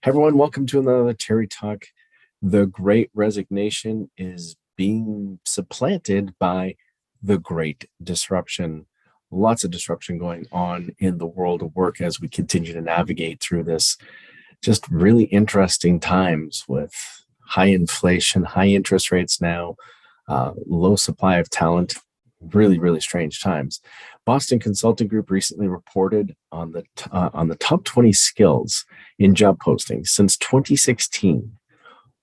Hey everyone, welcome to another Terry Talk. The Great Resignation is being supplanted by the Great Disruption. Lots of disruption going on in the world of work as we continue to navigate through this just really interesting times with high inflation, high interest rates now, low supply of talent, really, really strange times. Boston Consulting Group recently reported on the top 20 skills in job postings since 2016.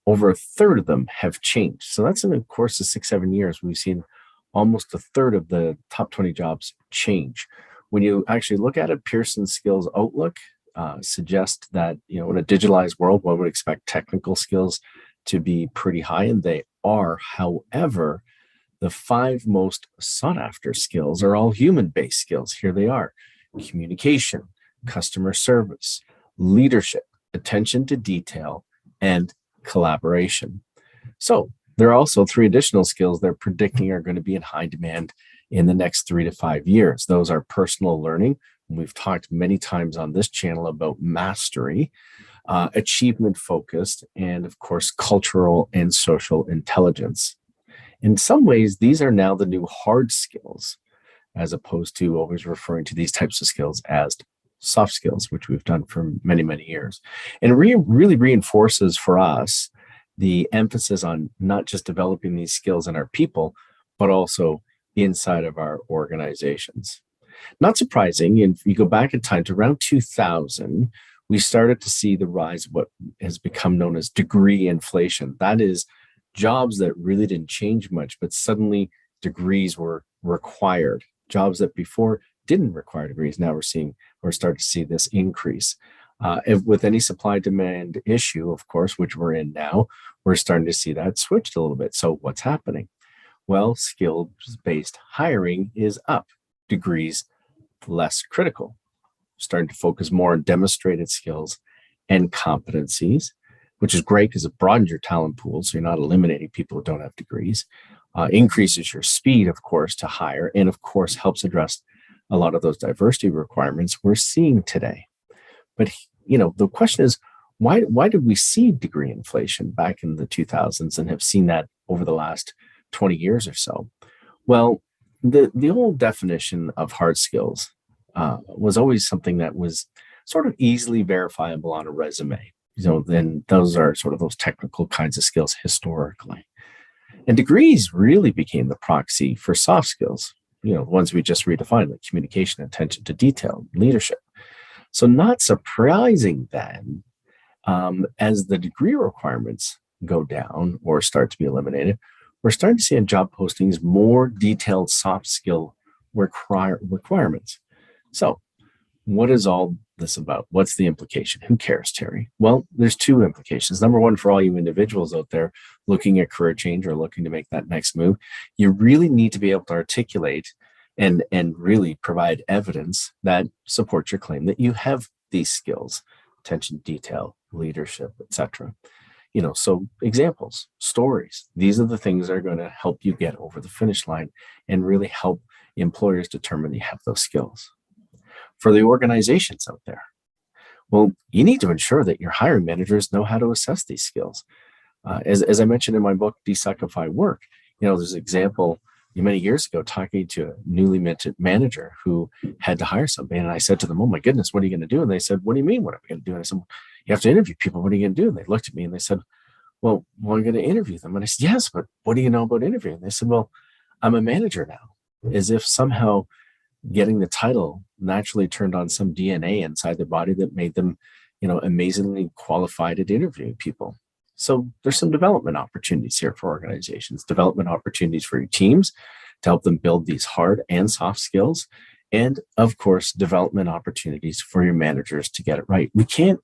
Over a third of them have changed. So that's in the course of 6, 7 years, we've seen almost a third of the top 20 jobs change. When you actually look at it, Pearson's Skills Outlook suggests that in a digitalized world, one would expect technical skills to be pretty high, and they are. However, the 5 most sought after skills are all human based skills. Here they are: communication, customer service, leadership, attention to detail, and collaboration. So there are also 3 additional skills they're predicting are going to be in high demand in the next 3 to 5 years. Those are personal learning. We've talked many times on this channel about mastery, achievement focused, and of course, cultural and social intelligence. In some ways, these are now the new hard skills, as opposed to always referring to these types of skills as soft skills, which we've done for many, many years. And it really reinforces for us the emphasis on not just developing these skills in our people, but also inside of our organizations. Not surprising, if you go back in time to around 2000, we started to see the rise of what has become known as degree inflation. That is, jobs that really didn't change much, but suddenly degrees were required. Jobs that before didn't require degrees, now we're starting to see this increase. With any supply demand issue, of course, which we're in now, we're starting to see that switched a little bit. So what's happening? Well, skills-based hiring is up. Degrees less critical. Starting to focus more on demonstrated skills and competencies, which is great because it broadens your talent pool. So you're not eliminating people who don't have degrees, increases your speed, of course, to hire, and of course, helps address a lot of those diversity requirements we're seeing today. But, the question is, why did we see degree inflation back in the 2000s and have seen that over the last 20 years or so? Well, the old definition of hard skills was always something that was sort of easily verifiable on a resume. Then those are sort of those technical kinds of skills historically. And degrees really became the proxy for soft skills, the ones we just redefined, like communication, attention to detail, leadership. So not surprising then, as the degree requirements go down or start to be eliminated, we're starting to see in job postings more detailed soft skill requirements. So what is all this about? What's the implication? Who cares, Terry? Well, there's 2 implications. Number one, for all you individuals out there looking at career change or looking to make that next move, you really need to be able to articulate and really provide evidence that supports your claim that you have these skills: attention to detail, leadership, etc. So examples, stories, these are the things that are going to help you get over the finish line and really help employers determine that you have those skills. For the organizations out there, well, you need to ensure that your hiring managers know how to assess these skills. As I mentioned in my book, Desuckify Work, there's an example many years ago talking to a newly minted manager who had to hire somebody. And I said to them, "Oh my goodness, what are you going to do?" And they said, "What do you mean, what am I going to do?" And I said, "You have to interview people. What are you going to do?" And they looked at me and they said, well, I'm going to interview them. And I said, "Yes, but what do you know about interviewing?" They said, "Well, I'm a manager now." As if somehow getting the title naturally turned on some DNA inside their body that made them, amazingly qualified at interviewing people. So there's some development opportunities here for organizations, development opportunities for your teams to help them build these hard and soft skills. And of course, development opportunities for your managers to get it right. We can't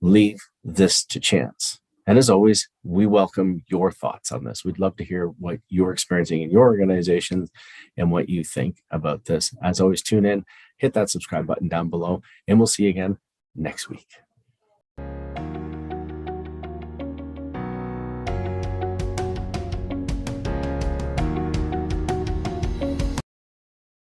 leave this to chance. And as always, we welcome your thoughts on this. We'd love to hear what you're experiencing in your organizations and what you think about this. As always, tune in, hit that subscribe button down below, and we'll see you again next week.